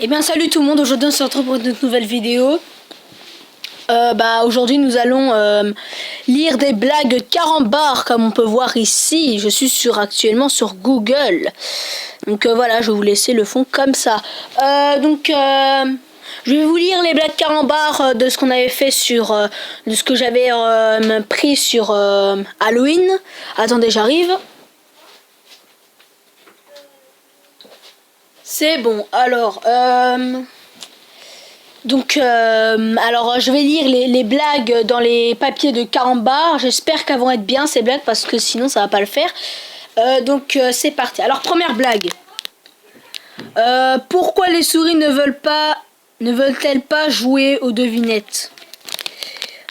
Eh bien salut tout le monde, aujourd'hui on se retrouve pour une nouvelle vidéo. Aujourd'hui nous allons lire des blagues carambars comme on peut voir ici. Je suis actuellement sur Google. Donc voilà, je vais vous laisser le fond comme ça. Je vais vous lire les blagues carambars de ce qu'on avait fait sur... de ce que j'avais pris sur Halloween. Attendez, j'arrive. C'est bon, alors... je vais lire les blagues dans les papiers de carambar. J'espère qu'elles vont être bien ces blagues parce que sinon ça va pas le faire. C'est parti. Alors première blague. Pourquoi les souris ne veulent-elles pas jouer aux devinettes?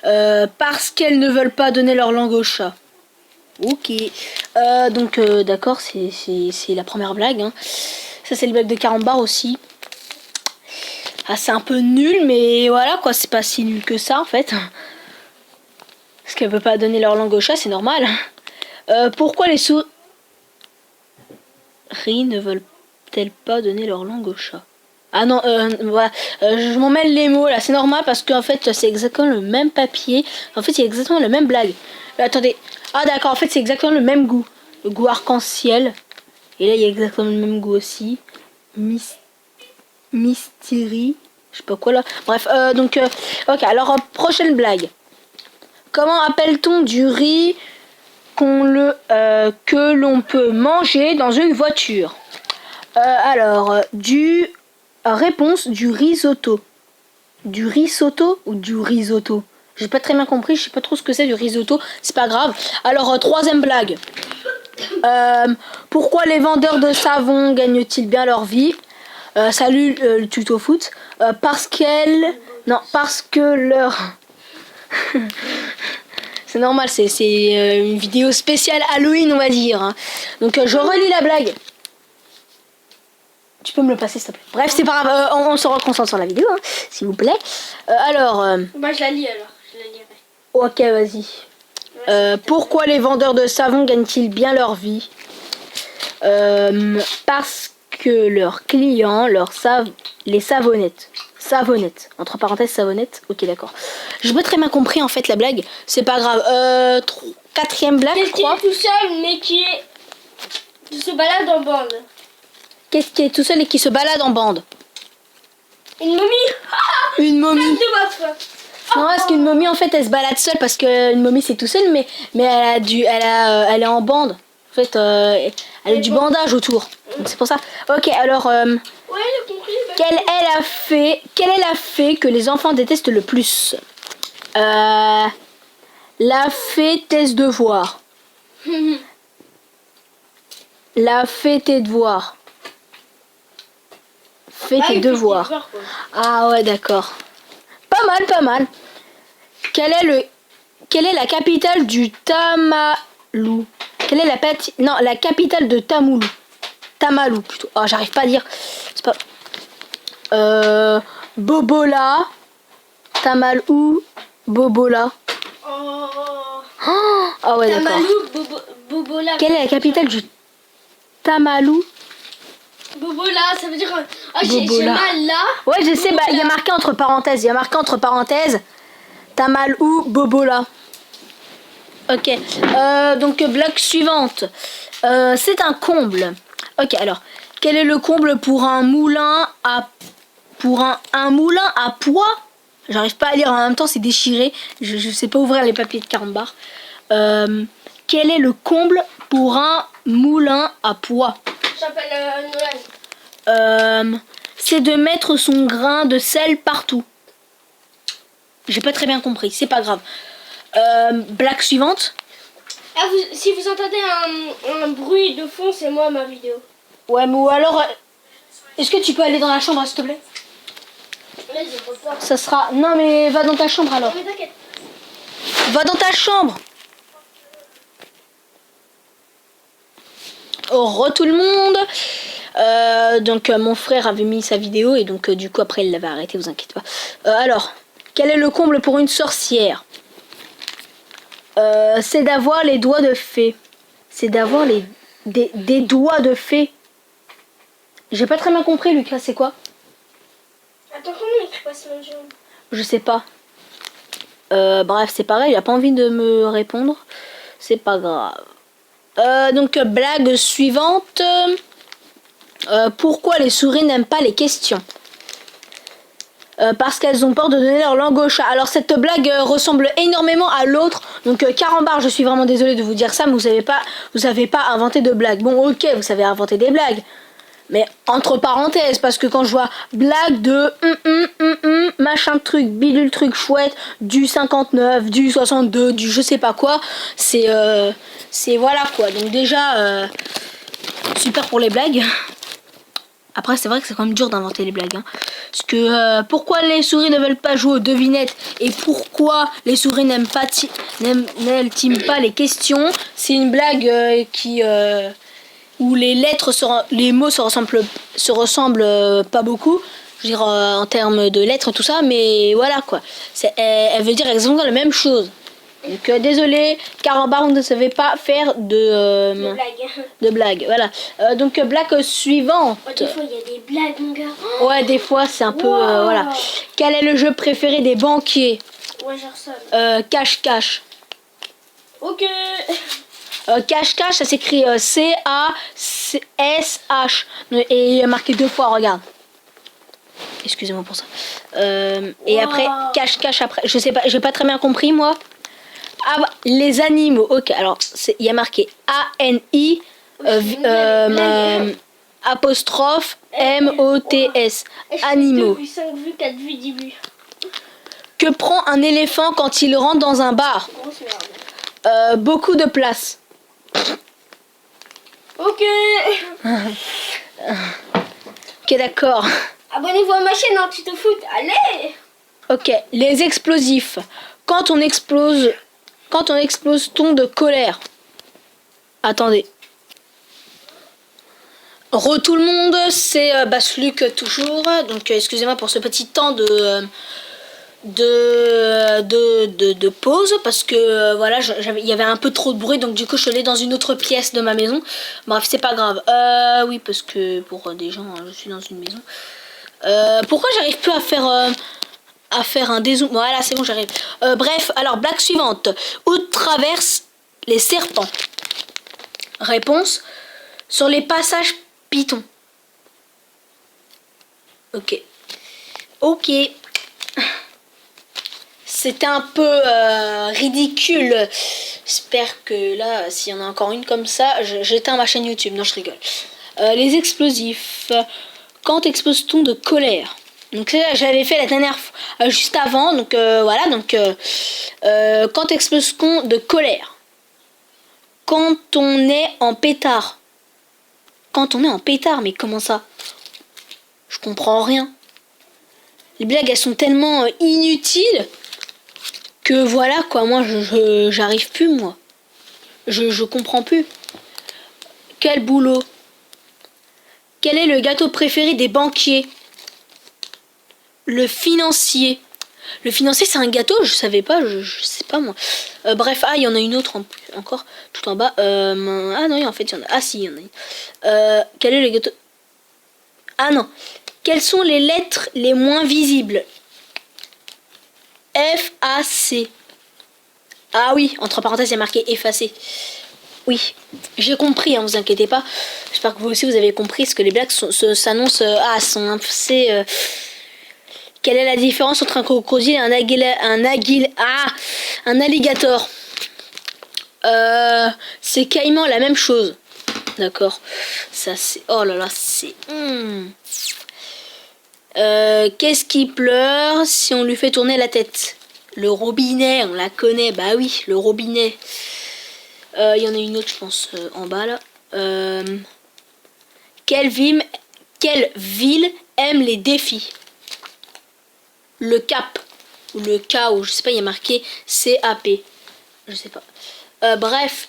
Parce qu'elles ne veulent pas donner leur langue au chat. Ok. D'accord, c'est la première blague. Hein. Ça c'est les blagues de carambar aussi. Ah, c'est un peu nul, mais voilà quoi, c'est pas si nul que ça en fait. Parce qu'elle veut pas donner leur langue au chat, c'est normal. Pourquoi les souris ne veulent-elles pas donner leur langue au chat? Ah non, voilà. Je m'en mêle les mots là, c'est normal parce qu'en fait c'est exactement le même papier. En fait, il y a exactement la même blague. Attendez. Ah d'accord, en fait c'est exactement le même goût. Le goût arc-en-ciel. Et là, il y a exactement le même goût aussi. Mystery, je sais pas quoi là. Bref, ok, alors prochaine blague. Comment appelle-t-on du riz que l'on peut manger dans une voiture? Réponse du risotto. Du risotto ou du risotto? J'ai pas très bien compris, je sais pas trop ce que c'est du risotto, c'est pas grave. Alors troisième blague. Pourquoi les vendeurs de savon gagnent-ils bien leur vie? Salut le tuto foot. Parce que leur... C'est normal, c'est une vidéo spéciale Halloween, on va dire. Hein. Donc je relis la blague. Tu peux me le passer, s'il te plaît. Bref, c'est pas grave, on se reconcentre sur la vidéo, hein, s'il vous plaît. Je la lis alors, je la lirai. Ok, vas-y. Pourquoi les vendeurs de savon gagnent-ils bien leur vie? Parce que leurs clients les savonnettes, entre parenthèses savonnettes. Ok, d'accord, j'ai pas très bien compris en fait la blague, c'est pas grave. Quatrième blague, je crois. Qui est tout seul mais qui se balade en bande? Qu'est-ce qui est tout seul et qui se balade en bande? Une momie. Une momie. Non, parce qu'une momie en fait elle se balade seule parce qu'une momie c'est tout seul, mais elle est en bande. En fait, elle a du bandage autour. Donc c'est pour ça. Ok, alors, ouais, j'ai compris. quelle est la fée que les enfants détestent le plus? La fée tes devoirs. La fée tes devoirs. Fais tes devoirs. Ah ouais, d'accord. Pas mal. Quelle est la capitale du Tamalou? Quelle est la capitale de Tamoulou? Tamalou plutôt. Oh, j'arrive pas à dire. C'est pas. Bobola. Tamalou. Bobola. Ah ouais, d'accord. Bobola. Quelle est la capitale du Tamalou? Bobola, ça veut dire. Ah, j'ai mal là. Ouais, je sais, il y a marqué entre parenthèses. Tamalou, Bobola. Ok, blague suivante. C'est un comble. Ok, alors, quel est le comble pour un moulin à pois? J'arrive pas à lire en même temps, c'est déchiré. Je sais pas ouvrir les papiers de carambar. Quel est le comble pour un moulin à pois? J'appelle Nolan. C'est de mettre son grain de sel partout. J'ai pas très bien compris, c'est pas grave. Blague suivante. Ah, si vous entendez un bruit de fond, c'est moi ma vidéo. Ouais, mais ou alors, est-ce que tu peux aller dans la chambre, s'il te plaît? Vas-y, repars. Ça sera... Non, mais va dans ta chambre alors. Non, mais t'inquiète. Va dans ta chambre. Re tout le monde. Mon frère avait mis sa vidéo et donc du coup après il l'avait arrêté, vous inquiétez pas. Alors, quel est le comble pour une sorcière? C'est d'avoir les doigts de fée. C'est d'avoir des doigts de fée. J'ai pas très bien compris, Lucas, c'est quoi? Attends, comment il passe ma jambe? Je sais pas. Bref, c'est pareil, il a pas envie de me répondre. C'est pas grave. Donc, blague suivante. Pourquoi les souris n'aiment pas les questions? Parce qu'elles ont peur de donner leur langue au chat. Alors cette blague ressemble énormément à l'autre. Donc Carambar, je suis vraiment désolée de vous dire ça, mais vous savez pas inventer de blagues. Bon, ok, vous savez inventer des blagues, mais entre parenthèses, parce que quand je vois blague de machin truc, bidule truc chouette, du 59, du 62, du je sais pas quoi, c'est voilà quoi. Donc déjà super pour les blagues. Après, c'est vrai que c'est quand même dur d'inventer les blagues. Hein. Parce que pourquoi les souris ne veulent pas jouer aux devinettes et pourquoi les souris n'aiment pas pas les questions, c'est une blague où les mots se ressemblent pas beaucoup. Je veux dire en termes de lettres tout ça, mais voilà quoi. Elle veut dire exactement la même chose. Donc désolé, Carambar, on ne savait pas faire de blagues. Voilà. Donc blague suivante. Oh, des fois il y a des blagues mon gars. Ouais, des fois c'est un peu voilà. Quel est le jeu préféré des banquiers? Ouais, j'ai reçu. Cache-cache. Ok. Cache-cache, ça s'écrit C-A-S-H. Et il est marqué 2 fois, regarde. Excusez-moi pour ça. Et après, cache-cache après. Je sais pas, j'ai pas très bien compris moi. Ah, les animaux, ok, alors il y a marqué A-N-I apostrophe M-O-T-S, animaux. 2 vues, 5 vues, 4 vues, 10 vues. Que prend un éléphant quand il rentre dans un bar? Grosse merde. Beaucoup de place. Ok. Ok, d'accord. Abonnez-vous à ma chaîne, hein, tu te foutes. Allez. Ok, les explosifs. Quand on explose ton de colère. Attendez. Tout le monde, c'est Basluc toujours. Donc excusez-moi pour ce petit temps de pause parce que voilà, il y avait un peu trop de bruit, donc du coup je suis allée dans une autre pièce de ma maison. Bref, c'est pas grave. Oui, parce que pour des gens, je suis dans une maison. Pourquoi j'arrive plus à faire un dézoom? Voilà, c'est bon, j'arrive. Bref, alors blague suivante. Où traversent les serpents? Réponse: sur les passages Python. Ok. Ok. C'était un peu ridicule. J'espère que là, s'il y en a encore une comme ça, j'éteins ma chaîne YouTube. Non, je rigole. Les explosifs. Quand explose-t-on de colère? Donc j'avais fait la dernière fois, juste avant. Donc voilà. Donc quand explose-t-on de colère? Quand on est en pétard. Quand on est en pétard, mais comment ça? Je comprends rien. Les blagues, elles sont tellement inutiles que voilà quoi, moi j'arrive plus moi. Je comprends plus. Quel boulot? Quel est le gâteau préféré des banquiers? Le financier. Le financier c'est un gâteau? Je savais pas, je sais pas moi. Bref, il y en a une autre encore, tout en bas. Ah non, en fait il y en a. Ah si, il y en a une. Quel est le gâteau? Ah non. Quelles sont les lettres les moins visibles? F-A-C. Ah oui, entre parenthèses, il y a marqué effacé. Oui, j'ai compris, hein, vous inquiétez pas. J'espère que vous aussi vous avez compris, parce que les blagues s'annoncent quelle est la différence entre un crocodile et un alligator? C'est quasiment la même chose. D'accord. Ça c'est... Oh là là, c'est... Qu'est-ce qui pleure si on lui fait tourner la tête? Le robinet, on la connaît. Bah oui, le robinet. Il y en a une autre, je pense, en bas là. Quelle ville aime les défis? Le Cap. Ou le K, ou je sais pas, il y a marqué C-A-P. Je sais pas. Bref.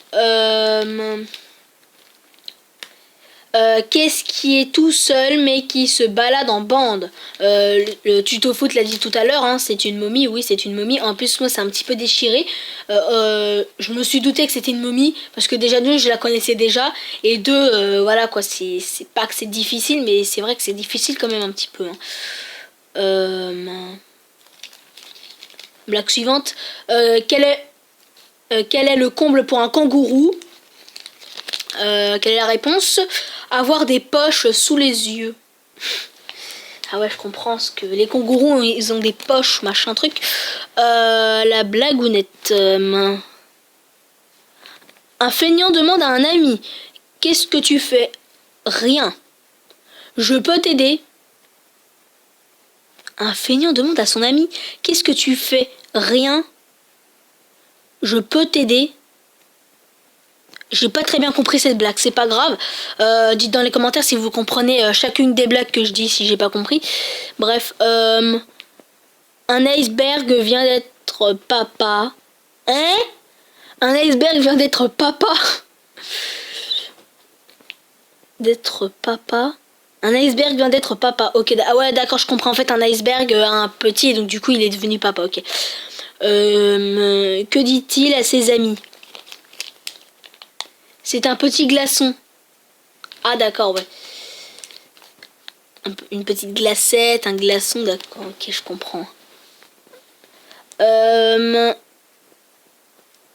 Qu'est-ce qui est tout seul mais qui se balade en bande? Le tuto foot l'a dit tout à l'heure, hein, c'est une momie. Oui, c'est une momie. En plus, moi, c'est un petit peu déchiré. Je me suis douté que c'était une momie parce que déjà d'une, je la connaissais déjà, et deux, voilà quoi. C'est pas que c'est difficile, mais c'est vrai que c'est difficile quand même un petit peu. Hein. Blague suivante. Quel est le comble pour un kangourou? Quelle est la réponse? Avoir des poches sous les yeux. Ah ouais, je comprends ce que les kangourous, ils ont des poches, machin truc. La blagounette. Un feignant demande à un ami: qu'est-ce que tu fais? Rien. Je peux t'aider. Un feignant demande à son ami: qu'est-ce que tu fais? Rien. Je peux t'aider. J'ai pas très bien compris cette blague, c'est pas grave. Dites dans les commentaires si vous comprenez chacune des blagues que je dis, si j'ai pas compris. Bref, un iceberg vient d'être papa. Hein? Un iceberg vient d'être papa. D'être papa. Un iceberg vient d'être papa. Ok, ah ouais, d'accord, je comprends. En fait, un iceberg a un petit, donc du coup, il est devenu papa. Ok. Que dit-il à ses amis? C'est un petit glaçon. Ah d'accord, ouais. Une petite glacette, un glaçon, d'accord, ok, je comprends.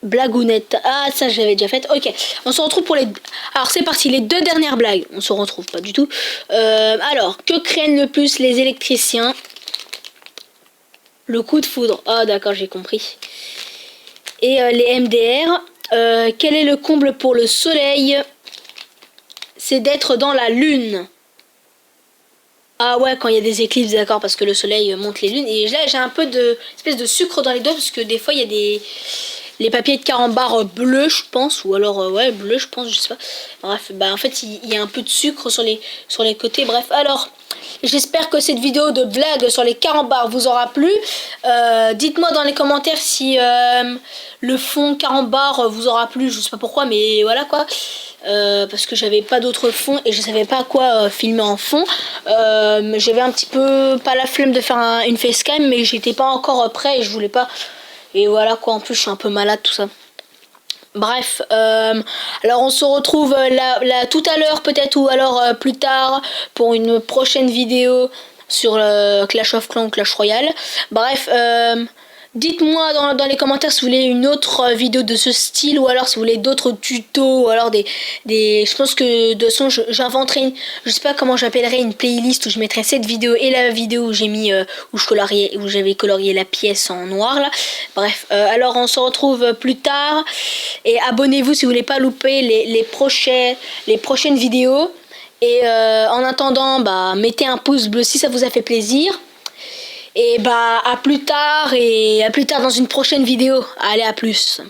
Blagounette. Ah, ça j'avais déjà fait. Ok, on se retrouve pour les... Alors c'est parti, les 2 dernières blagues. On se retrouve pas du tout. Alors, que craignent le plus les électriciens? Le coup de foudre. Ah d'accord, j'ai compris. Et les MDR. Quel est le comble pour le soleil? C'est d'être dans la lune. Ah ouais, quand il y a des éclipses, d'accord, parce que le soleil monte les lunes. Et là, j'ai un peu de espèce de sucre dans les doigts, parce que des fois, il y a les papiers de carambar bleus, je pense, ou alors, ouais, bleu, je pense, je sais pas. Bref, bah en fait, il y a un peu de sucre sur les côtés. Bref, alors, j'espère que cette vidéo de blague sur les carambars vous aura plu. Dites-moi dans les commentaires si le fond carambar vous aura plu, je sais pas pourquoi, mais voilà quoi. Parce que j'avais pas d'autre fond et je savais pas quoi filmer en fond. J'avais un petit peu pas la flemme de faire une facecam, mais j'étais pas encore prêt et je voulais pas. Et voilà quoi, en plus je suis un peu malade, tout ça. Bref, alors on se retrouve là tout à l'heure peut-être, ou alors plus tard pour une prochaine vidéo sur Clash of Clans ou Clash Royale. Bref, dites-moi dans les commentaires si vous voulez une autre vidéo de ce style, ou alors si vous voulez d'autres tutos, ou alors je pense que de toute façon j'inventerai je sais pas comment j'appellerai, une playlist où je mettrai cette vidéo et la vidéo où j'ai mis où j'avais colorié la pièce en noir là. Bref, alors on se retrouve plus tard et abonnez-vous si vous voulez pas louper les prochaines vidéos. Et en attendant, bah mettez un pouce bleu si ça vous a fait plaisir. Et bah à plus tard dans une prochaine vidéo. Allez, à plus.